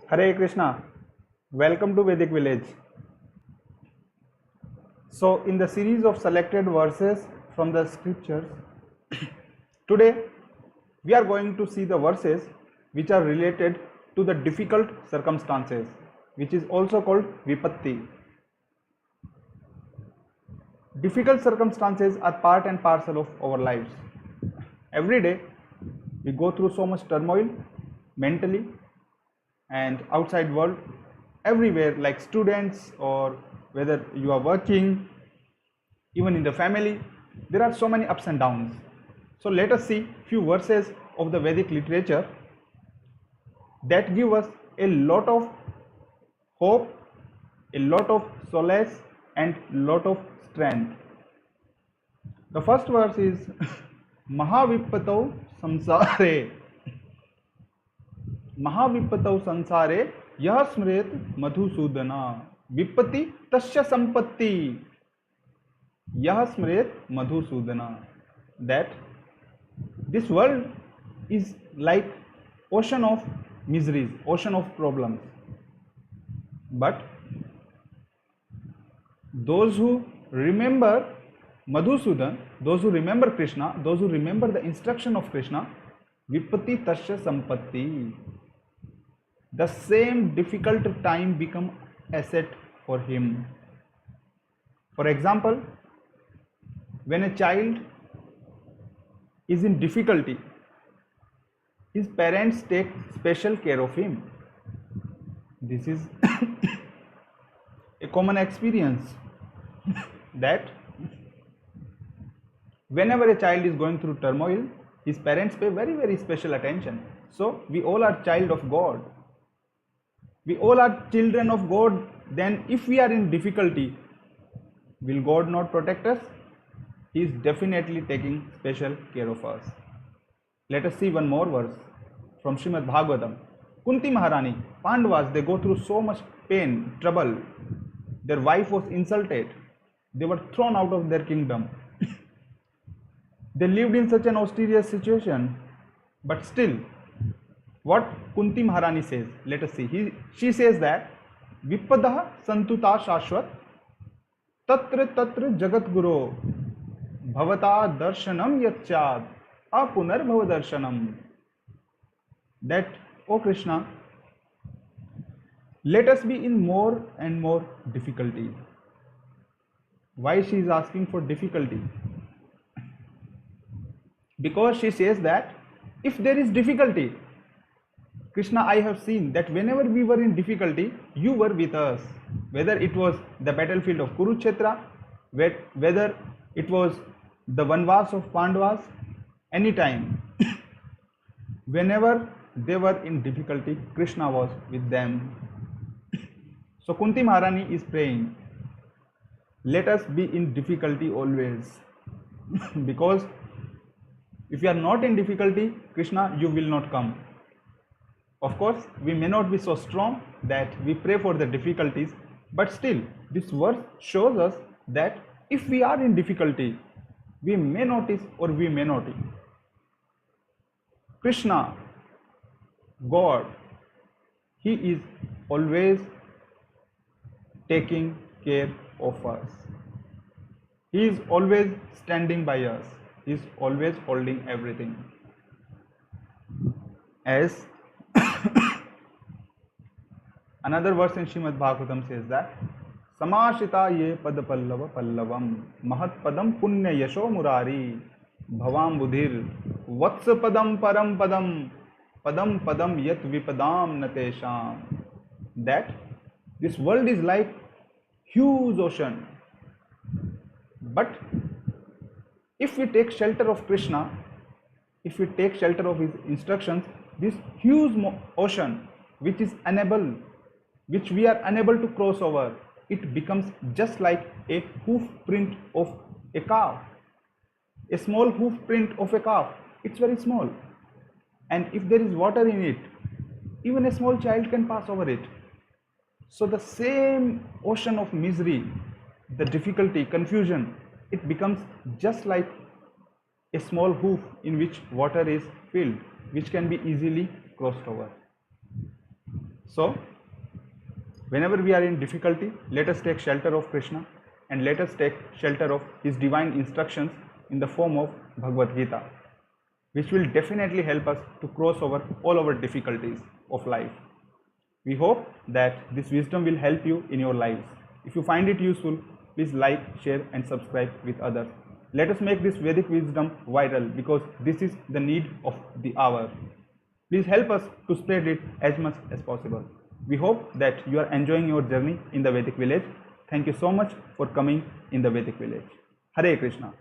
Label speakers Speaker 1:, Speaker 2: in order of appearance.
Speaker 1: Hare Krishna, welcome to Vedic Village. So, in the series of selected verses from the scriptures, today we are going to see the verses which are related to the difficult circumstances, which is also called Vipatti. Difficult circumstances are part and parcel of our lives. Every day we go through so much turmoil mentally and outside world, everywhere, like students or whether you are working, even in the family, there are so many ups and downs. So let us see few verses of the Vedic literature that give us a lot of hope, a lot of solace, and lot of strength. The first verse is Mahavipatau samsare. महाविपतौ संसारे यह स्मृत मधुसूदना विपत्ति तस्य संपत्ति यह स्मृत Madhusudana. That this world is like ocean of miseries, ocean of problems, but those who remember Madhusudan, those who remember Krishna, those who remember the instruction of Krishna, vipatti tasya sampatti, the same difficult time become asset for him. For example, when a child is in difficulty, his parents take special care of him. This is a common experience that whenever a child is going through turmoil, his parents pay very special attention. So we all are child of God. We all are children of God. Then if we are in difficulty, will God not protect us? He is definitely taking special care of us. Let us see one more verse from Srimad Bhagavatam. Kunti Maharani, Pandavas, they go through so much pain, trouble. Their wife was insulted. They were thrown out of their kingdom. They lived in such an austere situation, but still, what Kunti Maharani says, let us see. She says that Vipadah Santuta Shashwat Tatra Jagat Guru Bhavata Darshanam Yachad Apunar Bhava Darshanam. That, O Krishna, let us be in more and more difficulty. Why she is asking for difficulty? Because she says that if there is difficulty, Krishna, I have seen that whenever we were in difficulty, you were with us. Whether it was the battlefield of Kurukshetra, whether it was the Vanvas of Pandavas, anytime, whenever they were in difficulty, Krishna was with them. So Kunti Maharani is praying, let us be in difficulty always. Because if you are not in difficulty, Krishna, you will not come. Of course, we may not be so strong that we pray for the difficulties, but still, this verse shows us that if we are in difficulty, we may notice or we may not. Krishna, God, He is always taking care of us. He is always standing by us. He is always holding everything. As another verse in Srimad Bhagavatam says that Samashita ye pad pallava pallavam mahat padam punya yasho murari bhavam budhir vatsa padam param padam padam padam yat vipadam natesham. That this world is like huge ocean, but if we take shelter of Krishna, if we take shelter of his instructions, this huge ocean which we are unable to cross over, it becomes just like a hoof print of a calf. A small hoof print of a calf, it's very small, and if there is water in it, even a small child can pass over it. So the same ocean of misery, the difficulty, confusion, it becomes just like a small hoof in which water is filled, which can be easily crossed over. So, whenever we are in difficulty, let us take shelter of Krishna and let us take shelter of his divine instructions in the form of Bhagavad Gita, which will definitely help us to cross over all our difficulties of life. We hope that this wisdom will help you in your lives. If you find it useful, please like, share and subscribe with others. Let us make this Vedic wisdom viral because this is the need of the hour. Please help us to spread it as much as possible. We hope that you are enjoying your journey in the Vedic village. Thank you so much for coming in the Vedic village. Hare Krishna.